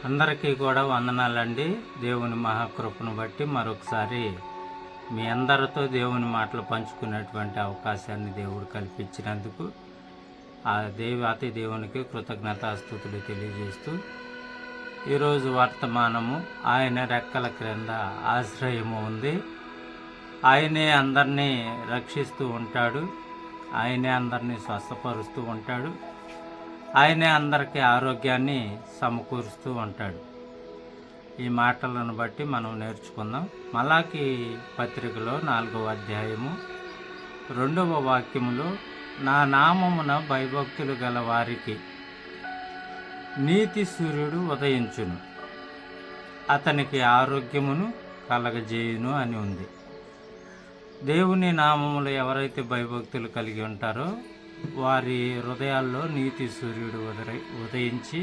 అందరికీ కూడా వందనాలండి. దేవుని మహాకృపను బట్టి మరొకసారి మీ అందరితో దేవుని మాటలు పంచుకునేటువంటి అవకాశాన్ని దేవుడు కల్పించినందుకు ఆ దేవాతి దేవునికి కృతజ్ఞతాస్తుతులు తెలియజేస్తూ, ఈరోజు వర్తమానము ఆయన రెక్కల క్రింద ఆశ్రయము ఉంది. ఆయనే అందరినీ రక్షిస్తూ ఉంటాడు. ఆయనే అందరినీ స్వస్థపరుస్తూ ఉంటాడు. ఆయనే అందరికీ ఆరోగ్యాన్ని సమకూరుస్తూ ఉంటాడు. ఈ మాటలను బట్టి మనం నేర్చుకుందాం. మలాకి పత్రికలో 4వ అధ్యాయము 2వ వాక్యములో, నా నామమున భయభక్తులు గల వారికి నీతి సూర్యుడు ఉదయించును, అతనికి ఆరోగ్యమును కలగజేయును అని ఉంది. దేవుని నామములో ఎవరైతే భయభక్తులు కలిగి ఉంటారో వారి హృదయాల్లో నీతి సూర్యుడు ఉదయించి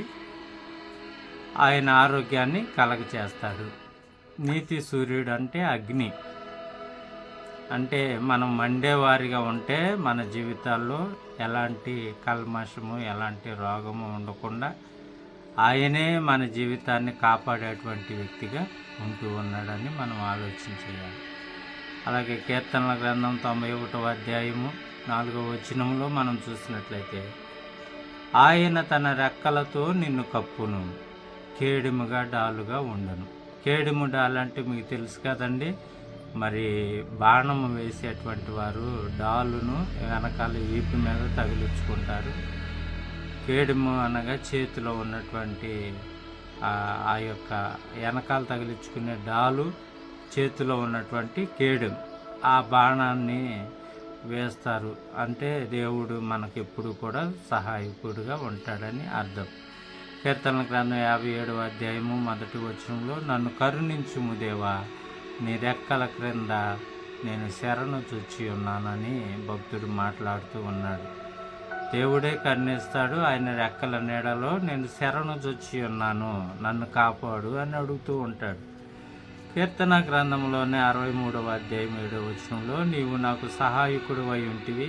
ఆయన ఆరోగ్యాన్ని కలగచేస్తాడు. నీతి సూర్యుడు అంటే అగ్ని. అంటే మనం మండేవారిగా ఉంటే మన జీవితాల్లో ఎలాంటి కల్మషము, ఎలాంటి రోగము ఉండకుండా ఆయనే మన జీవితాన్ని కాపాడేటువంటి వ్యక్తిగా ఉంటూ ఉన్నాడని మనం ఆలోచించేయాలి. అలాగే కీర్తనల గ్రంథం 91వ అధ్యాయము 4వ వచనంలో మనం చూసినట్లయితే, ఆయన తన రెక్కలతో నిన్ను కప్పును, కేడిముగా డాలుగా ఉండను. కేడిము డాలంటే మీకు తెలుసు కదండి. మరి బాణము వేసేటువంటి వారు డాలును వెనకాల వీపు మీద తగిలించుకుంటారు. కేడిము అనగా చేతిలో ఉన్నటువంటి ఆ యొక్క వెనకాల తగిలించుకునే డాలు, చేతిలో ఉన్నటువంటి కేడు, ఆ బాణాన్ని వేస్తారు. అంటే దేవుడు మనకెప్పుడు కూడా సహాయకుడిగా ఉంటాడని అర్థం. కీర్తన గ్రంథం 57వ అధ్యాయము 1వ వచనంలో, నన్ను కరుణించుము దేవా, నీ రెక్కల క్రింద నేను శరణు చొచ్చి ఉన్నానని భక్తుడు మాట్లాడుతూ ఉన్నాడు. దేవుడే కరుణిస్తాడు. ఆయన రెక్కల నీడలో నేను శరణు చొచ్చి ఉన్నాను, నన్ను కాపాడు అని అడుగుతూ ఉంటాడు. కీర్తన గ్రంథంలోనే 63వ అధ్యాయం 7వ వచనంలో, నీవు నాకు సహాయకుడు అయి ఉంటివి,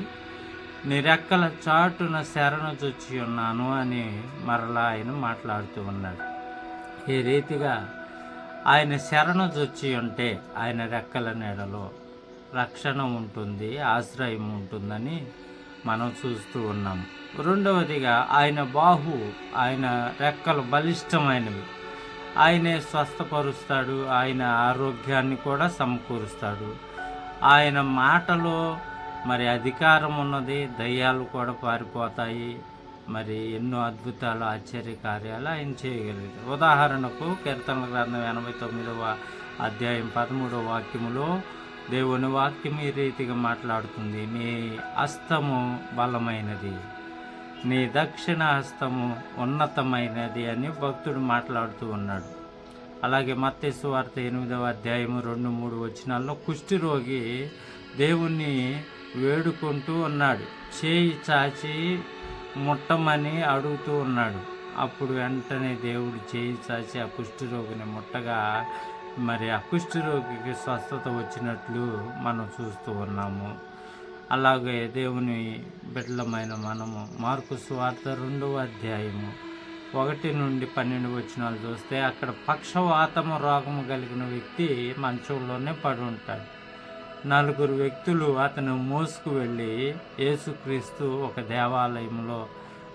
నీ రెక్కల చాటున శరణు చొచ్చి ఉన్నాను అని మరలా ఆయన మాట్లాడుతూ ఉన్నాడు. ఈ రీతిగా ఆయన శరణు చొచ్చి ఉంటే ఆయన రెక్కల నీడలో రక్షణ ఉంటుంది, ఆశ్రయం ఉంటుందని మనం చూస్తూ ఉన్నాము. రెండవదిగా ఆయన ఆయన రెక్కలు బలిష్టమైనవి. ఆయనే స్వస్థపరుస్తాడు. ఆయన ఆరోగ్యాన్ని కూడా సమకూరుస్తాడు. ఆయన మాటలో మరి అధికారం ఉన్నది. దయ్యాలు కూడా పారిపోతాయి. మరి ఎన్నో అద్భుతాలు, ఆశ్చర్య కార్యాలు ఆయన చేయగలిగారు. ఉదాహరణకు కీర్తనల గ్రంథం 89వ అధ్యాయం 13వ వాక్యములో దేవుని వాక్యం ఈ రీతిగా మాట్లాడుతుంది, నీ హస్తము బలమైనది, నీ దక్షిణ హస్తము ఉన్నతమైనది అని భక్తుడు మాట్లాడుతూ ఉన్నాడు. అలాగే మత్తయి సువార్త 8వ అధ్యాయము 2-3 వచనాల్లో కుష్ఠరోగి దేవుణ్ణి వేడుకుంటూ ఉన్నాడు. చేయి చాచి ముట్టమని అడుగుతూ ఉన్నాడు. అప్పుడు వెంటనే దేవుడు చేయి చాచి ఆ కుష్ఠరోగిని ముట్టగా మరి ఆ కుష్ఠరోగికి స్వస్థత వచ్చినట్లు మనం చూస్తూ ఉన్నాము. అలాగే దేవుని బిడ్డలమైన మనము మార్కు సువార్త 2వ అధ్యాయము 1-12 వచనాలు చూస్తే, అక్కడ పక్షవాతము రోగము కలిగిన వ్యక్తి మంచంలోనే పడి ఉంటాడు. 4 వ్యక్తులు అతను మోసుకు వెళ్ళి యేసుక్రీస్తు ఒక దేవాలయంలో,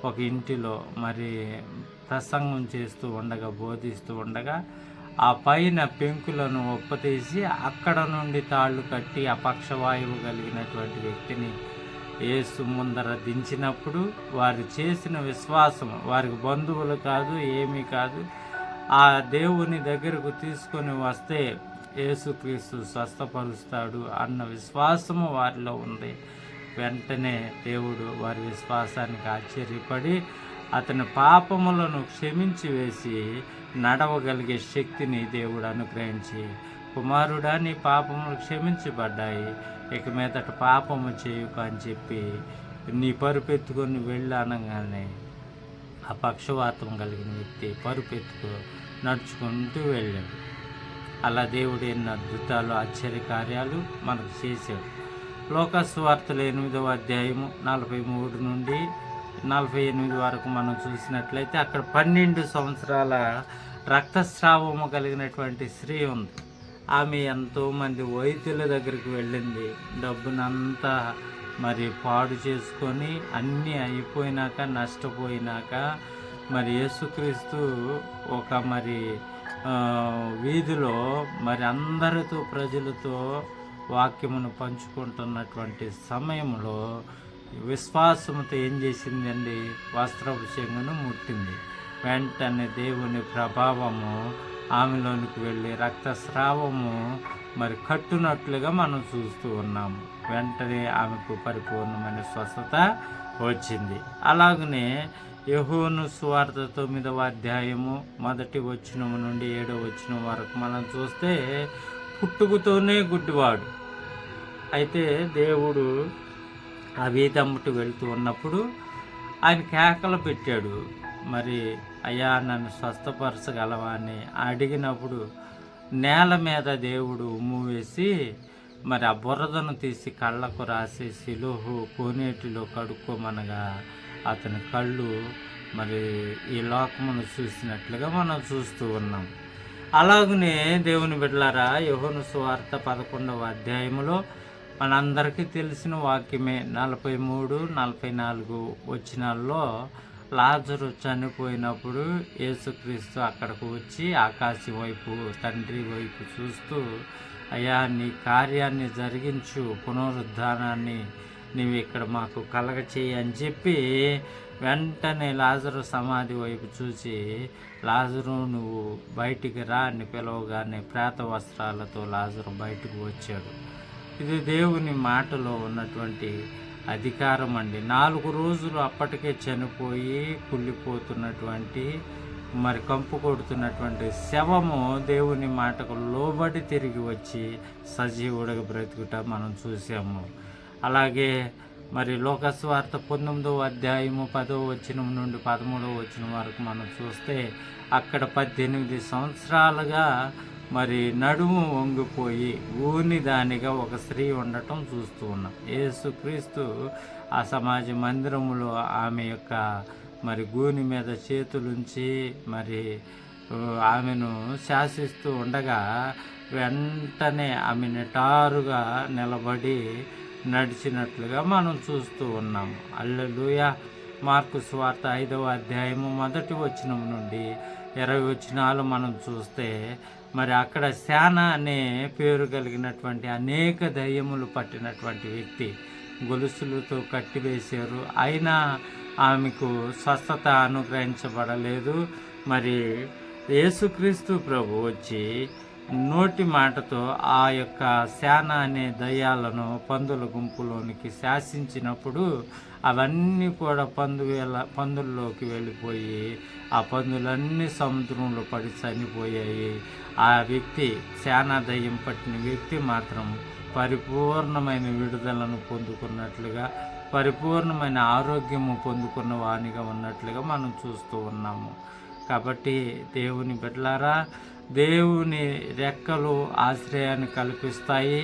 ఒక ఇంటిలో మరి ప్రసంగం చేస్తూ ఉండగా, బోధిస్తూ ఉండగా, ఆ పైన పెంకులను ఒప్పతీసి అక్కడ నుండి తాళ్ళు కట్టి ఆ పక్షవాయువు కలిగినటువంటి వ్యక్తిని యేసు ముందర దించినప్పుడు వారు చేసిన విశ్వాసం, వారికి బంధువులు కాదు, ఏమీ కాదు, ఆ దేవుని దగ్గరకు తీసుకొని వస్తే యేసుక్రీస్తు స్వస్థపరుస్తాడు అన్న విశ్వాసము వారిలో ఉంది. వెంటనే దేవుడు వారి విశ్వాసానికి ఆశ్చర్యపడి అతని పాపములను క్షమించి వేసి నడవగలిగే శక్తిని దేవుడు అనుగ్రహించి, కుమారుడా, నీ పాపములు క్షమించబడ్డాయి, ఇక మీదట పాపము చేయకు అని చెప్పి నీ పరుపెత్తుకొని వెళ్ళి అనగానే ఆ పక్షవాతం కలిగిన వ్యక్తి పరుపెత్తుకు నడుచుకుంటూ వెళ్ళాడు. అలా దేవుడు ఎన్ని అద్భుతాలు, ఆశ్చర్య కార్యాలు మనకు చేశాడు. లోకాసు వార్తలు 8వ అధ్యాయము 43-48 వరకు మనం చూసినట్లయితే, అక్కడ 12 సంవత్సరాల రక్తస్రావము కలిగినటువంటి స్త్రీ ఉంది. ఆమె ఎంతోమంది వైద్యుల దగ్గరికి వెళ్ళింది. డబ్బునంతా మరి పాడు చేసుకొని అన్నీ అయిపోయినాక, నష్టపోయినాక మరి యేసుక్రీస్తు ఒక మరి వీధిలో మరి అందరితో ప్రజలతో వాక్యమును పంచుకుంటున్నటువంటి సమయంలో విశ్వాసంతో ఏం చేసిందండి? వస్త్రపు చెంగును ముట్టింది. వెంటనే దేవుని ప్రభావము ఆమెలోనికి వెళ్ళి రక్తస్రావము మరి కట్టునట్లుగా మనం చూస్తూ ఉన్నాము. వెంటనే ఆమెకు పరిపూర్ణమైన స్వస్థత వచ్చింది. అలాగనే యోహాను సువార్త 9వ అధ్యాయము 1వ వచనం నుండి 7వ వచనం వరకు మనం చూస్తే పుట్టుకతోనే గుడ్డివాడు. అయితే దేవుడు ఆ వీధమ్మటి వెళుతూ ఉన్నప్పుడు ఆయన కేకలు పెట్టాడు. మరి అయ్యా నన్ను స్వస్థపరచగలవా అని అడిగినప్పుడు నేల మీద దేవుడు ఉమ్ము వేసి మరి ఆ బురదను తీసి కళ్ళకు రాసి సిలుహు కోనేటిలో కడుక్కోమనగా అతని కళ్ళు మరి ఈ లోకమును చూసినట్లుగా మనం చూస్తూ ఉన్నాం. అలాగనే దేవుని బిడ్డలారా, యోహాను సువార్త 11వ అధ్యాయములో మనందరికీ తెలిసిన వాక్యమే 43, 44 వచనాల్లో లాజరు చనిపోయినప్పుడు యేసుక్రీస్తు అక్కడికి వచ్చి ఆకాశం వైపు, తండ్రి వైపు చూస్తూ, అయ్యా నీ కార్యాన్ని జరిగించు, పునరుద్ధానాన్ని నీవు ఇక్కడ మాకు కలగచేయి అని చెప్పి వెంటనే లాజరు సమాధి వైపు చూసి, లాజరు నువ్వు బయటికి రా అని పిలవగానే ప్రేత వస్త్రాలతో లాజరు బయటకు వచ్చాడు. ఇది దేవుని మాటలో ఉన్నటువంటి అధికారం అండి. 4 రోజులు అప్పటికే చనిపోయి కుళ్ళిపోతున్నటువంటి మరి కంపు కొడుతున్నటువంటి శవము దేవుని మాటకు లోబడి తిరిగి వచ్చి సజీవుడిగా బ్రతుకుట మనం చూసాము. అలాగే మరి లోకస్వార్త 19వ అధ్యాయము 10వ వచనం నుండి 13వ వచనం వరకు మనం చూస్తే అక్కడ 18 సంవత్సరాలుగా మరి నడుము వంగిపోయి ఊని దానిగా ఒక స్త్రీ ఉండటం చూస్తూ ఉన్నాం. యేసుక్రీస్తు ఆ సమాజ మందిరములో ఆమె యొక్క మరి గూని మీద చేతులుంచి మరి ఆమెను శాసిస్తూ ఉండగా వెంటనే ఆమె నిటారుగా నిలబడి నడిచినట్లుగా మనం చూస్తూ ఉన్నాము. హల్లెలూయా. మార్కు సువార్త 5వ అధ్యాయము 1వ వచనం నుండి 20 వచనాలు మనం చూస్తే మరి అక్కడ శాన అనే పేరు కలిగినటువంటి అనేక దయ్యములు పట్టినటువంటి వ్యక్తి గొలుసులతో కట్టివేశారు. అయినా ఆమెకు స్వస్థత అనుగ్రహించబడలేదు. మరి యేసుక్రీస్తు ప్రభు వచ్చి నోటి మాటతో ఆ యొక్క శాన అనే దయ్యాలను పందుల గుంపులోనికి శాసించినప్పుడు అవన్నీ కూడా పందుల్లోకి వెళ్ళిపోయి ఆ పందులన్నీ సముద్రంలో పడి చనిపోయాయి. ఆ వ్యక్తి శాన దయ్యం పట్టిన వ్యక్తి మాత్రం పరిపూర్ణమైన విడుదలను పొందుకున్నట్లుగా, పరిపూర్ణమైన ఆరోగ్యము పొందుకున్న వానిగా ఉన్నట్లుగా మనం చూస్తూ ఉన్నాము. కాబట్టి దేవుని బిడ్డలారా, దేవుని రెక్కలు ఆశ్రయాన్ని కల్పిస్తాయి.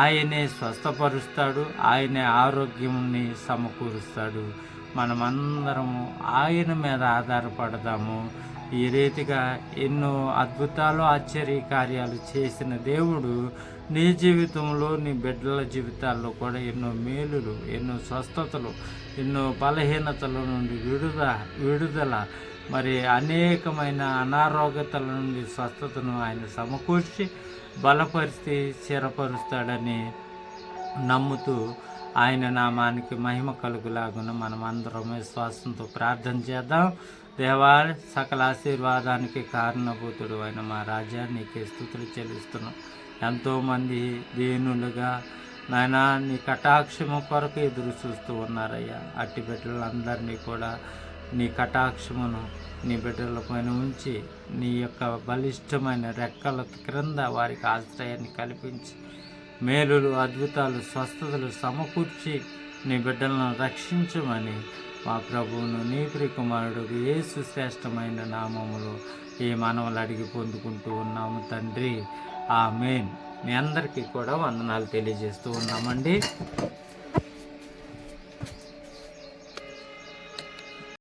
ఆయనే స్వస్థపరుస్తాడు, ఆయనే ఆరోగ్యాన్ని సమకూరుస్తాడు. మనమందరము ఆయన మీద ఆధారపడదాము. ఈ రీతిగా ఎన్నో అద్భుతాలు, ఆశ్చర్య కార్యాలు చేసిన దేవుడు నీ జీవితంలో, నీ బిడ్డల జీవితాల్లో కూడా ఎన్నో మేలులు, ఎన్నో స్వస్థతలు, ఎన్నో బలహీనతల నుండి విడుదల మరి అనేకమైన అనారోగ్యతల నుండి స్వస్థతను ఆయన సమకూర్చి బలపరిచి స్థిరపరుస్తాడని నమ్ముతూ ఆయన నామానికి మహిమ కలుగులాగున మనం అందరం విశ్వాసంతో ప్రార్థన చేద్దాం. దేవా, సకల ఆశీర్వాదానికి కారణభూతుడు అయిన మా రాజా, నీకే స్తుతులు చెల్లిస్తున్నాం. ఎంతోమంది దీనులుగా నాయన నీ కటాక్షము కొరకు ఎదురు చూస్తూ ఉన్నారయ్యా. అట్టి బిడ్డలందరినీ కూడా నీ కటాక్షమును నీ బిడ్డల పైన ఉంచి నీ యొక్క బలిష్టమైన రెక్కల క్రింద వారికి ఆశ్రయాన్ని కల్పించి మేలులు, అద్భుతాలు, స్వస్థతలు సమకూర్చి నీ బిడ్డలను రక్షించమని మా ప్రభువును నీ ప్రియకుమారుడు యేసు శ్రేష్టమైన నామములో ఈ మనవలు అడిగి పొందుకుంటూ ఉన్నాము తండ్రి. ఆమేన్. మీ అందరికీ కూడా వందనాలు తెలియజేస్తూ ఉన్నామండి.